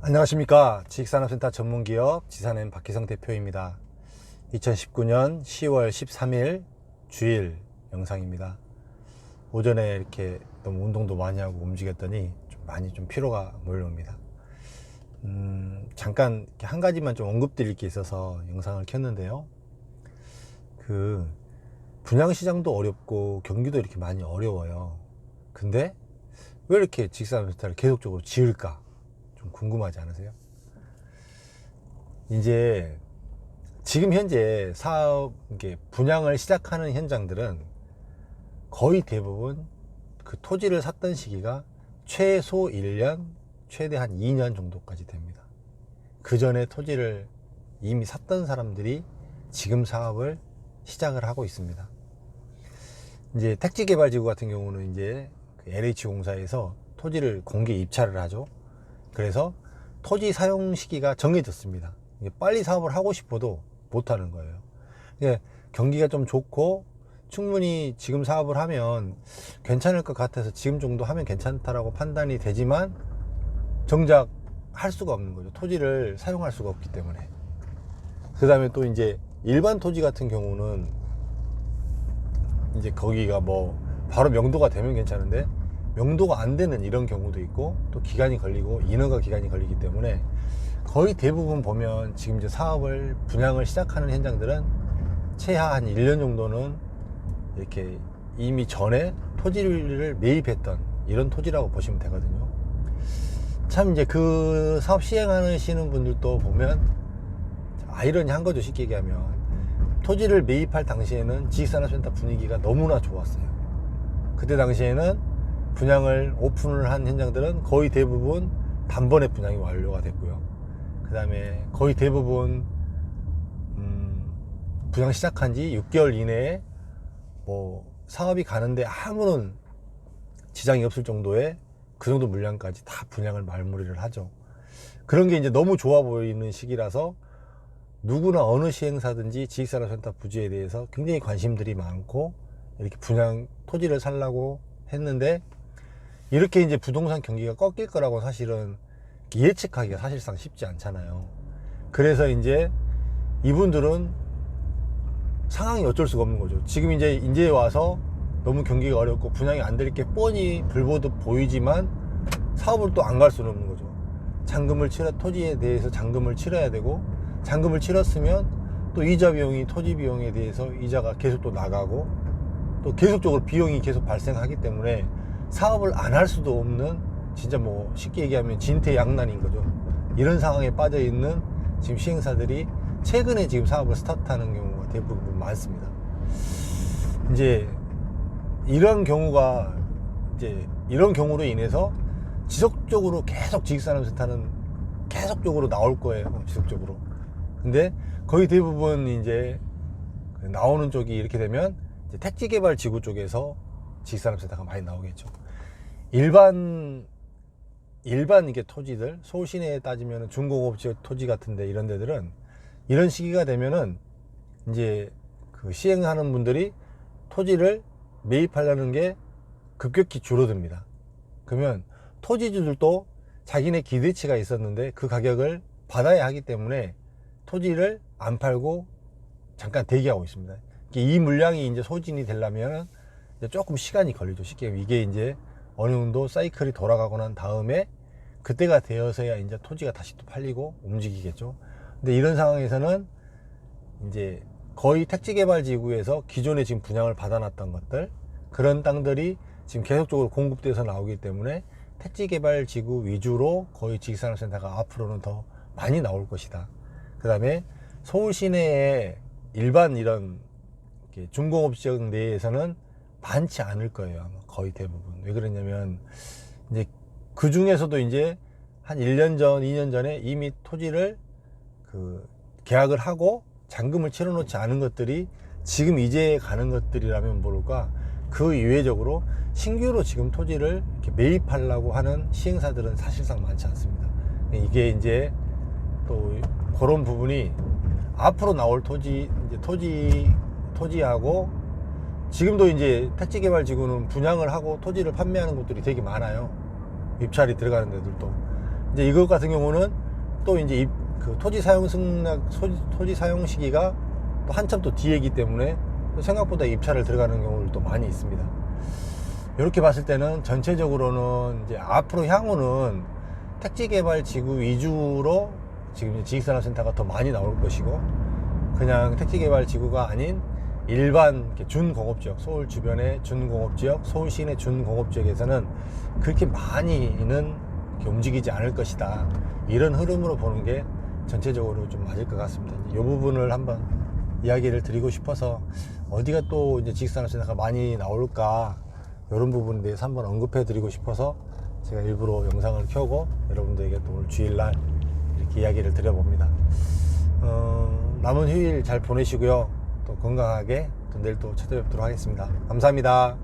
안녕하십니까. 지식산업센터 전문기업 지산엠 박희성 대표입니다. 2019년 10월 13일 주일 영상입니다. 오전에 이렇게 너무 운동도 많이 하고 움직였더니 좀 피로가 몰려옵니다. 잠깐 이렇게 한 가지만 좀 언급드릴 게 있어서 영상을 켰는데요. 분양시장도 어렵고 경기도 이렇게 많이 어려워요. 근데 왜 이렇게 지식산업센터를 계속적으로 지을까? 좀 궁금하지 않으세요? 이제 지금 현재 사업 분양을 시작하는 현장들은 거의 대부분 그 토지를 샀던 시기가 최소 1년, 최대 한 2년 정도까지 됩니다. 그 전에 토지를 이미 샀던 사람들이 지금 사업을 시작을 하고 있습니다. 이제 택지개발지구 같은 경우는 이제 LH공사에서 토지를 공개 입찰을 하죠. 그래서 토지 사용 시기가 정해졌습니다. 빨리 사업을 하고 싶어도 못하는 거예요. 경기가 좀 좋고 충분히 지금 사업을 하면 괜찮을 것 같아서 지금 정도 하면 괜찮다라고 판단이 되지만 정작 할 수가 없는 거죠. 토지를 사용할 수가 없기 때문에. 그 다음에 또 이제 일반 토지 같은 경우는 이제 거기가 뭐 바로 명도가 되면 괜찮은데 명도가 안 되는 이런 경우도 있고 또 기간이 걸리고 인허가 기간이 걸리기 때문에 거의 대부분 보면 지금 이제 사업을 분양을 시작하는 현장들은 최하 한 1년 정도는 이렇게 이미 전에 토지를 매입했던 이런 토지라고 보시면 되거든요. 참 이제 그 사업 시행하시는 분들도 보면 아이러니한 거죠. 쉽게 얘기하면 토지를 매입할 당시에는 지식산업센터 분위기가 너무나 좋았어요. 그때 당시에는 분양을 오픈을 한 현장들은 거의 대부분 단번에 분양이 완료가 됐고요. 그 다음에 거의 대부분 분양 시작한 지 6개월 이내에 뭐 사업이 가는데 아무런 지장이 없을 정도의 그 정도 물량까지 다 분양을 마무리를 하죠. 그런 게 이제 너무 좋아 보이는 시기라서 누구나 어느 시행사든지 지식산업센터 부지에 대해서 굉장히 관심들이 많고 이렇게 분양 토지를 살라고 했는데 이렇게 이제 부동산 경기가 꺾일 거라고 사실은 예측하기가 사실상 쉽지 않잖아요. 그래서 이제 이분들은 상황이 어쩔 수가 없는 거죠. 지금 이제 와서 너무 경기가 어렵고 분양이 안 될 게 뻔히 불보듯 보이지만 사업을 또 안 갈 수는 없는 거죠. 토지에 대해서 잔금을 치러야 되고 잔금을 치렀으면 또 이자 비용이 토지 비용에 대해서 이자가 계속 또 나가고 또 계속적으로 비용이 계속 발생하기 때문에 사업을 안 할 수도 없는 진짜 뭐 쉽게 얘기하면 진퇴양난인 거죠. 이런 상황에 빠져 있는 지금 시행사들이 최근에 지금 사업을 스타트하는 경우가 대부분 많습니다. 이제 이런 경우로 인해서 지속적으로 계속 지식산업센터는 계속적으로 나올 거예요. 지속적으로. 근데 거의 대부분 이제 나오는 쪽이 이렇게 되면 이제 택지개발지구 쪽에서 지식산업센터가 많이 나오겠죠. 일반 이게 토지들, 서울 시내에 따지면 중공업지역 토지 같은데 이런 데들은 이런 시기가 되면은 이제 그 시행하는 분들이 토지를 매입하려는 게 급격히 줄어듭니다. 그러면 토지주들도 자기네 기대치가 있었는데 그 가격을 받아야 하기 때문에 토지를 안 팔고 잠깐 대기하고 있습니다. 이 물량이 이제 소진이 되려면 조금 시간이 걸리죠. 쉽게 이게 이제 어느 정도 사이클이 돌아가고 난 다음에 그때가 되어서야 이제 토지가 다시 또 팔리고 움직이겠죠. 근데 이런 상황에서는 이제 거의 택지개발지구에서 기존에 지금 분양을 받아놨던 것들 그런 땅들이 지금 계속적으로 공급돼서 나오기 때문에 택지개발지구 위주로 거의 지식산업센터가 앞으로는 더 많이 나올 것이다. 그 다음에 서울 시내에 일반 이런 중공업지역 내에서는 많지 않을 거예요. 아마 거의 대부분. 왜 그러냐면 이제 그 중에서도 이제 한 1년 전, 2년 전에 이미 토지를 계약을 하고 잔금을 치러 놓지 않은 것들이 지금 이제 가는 것들이라면 모를까 그 이외적으로 신규로 지금 토지를 이렇게 매입하려고 하는 시행사들은 사실상 많지 않습니다. 이게 이제 또 그런 부분이 앞으로 나올 토지하고 지금도 이제 택지개발지구는 분양을 하고 토지를 판매하는 곳들이 되게 많아요. 입찰이 들어가는 데들도. 이제 이것 같은 경우는 또 이제 그 토지 사용 토지 사용 시기가 또 한참 또 뒤에기 때문에 또 생각보다 입찰을 들어가는 경우도 많이 있습니다. 이렇게 봤을 때는 전체적으로는 이제 앞으로 향후는 택지개발지구 위주로 지금 지식산업센터가 더 많이 나올 것이고, 그냥 택지개발지구가 아닌 일반 준공업지역, 서울 주변의 준공업지역, 서울 시내 준공업지역에서는 그렇게 많이는 움직이지 않을 것이다. 이런 흐름으로 보는 게 전체적으로 좀 맞을 것 같습니다. 이 부분을 한번 이야기를 드리고 싶어서, 어디가 또 이제 지식산업센터가 많이 나올까, 이런 부분에 대해서 한번 언급해 드리고 싶어서 제가 일부러 영상을 켜고 여러분들에게 또 오늘 주일날 이렇게 이야기를 드려봅니다. 남은 휴일 잘 보내시고요. 또 건강하게 또 내일 또 찾아뵙도록 하겠습니다. 감사합니다.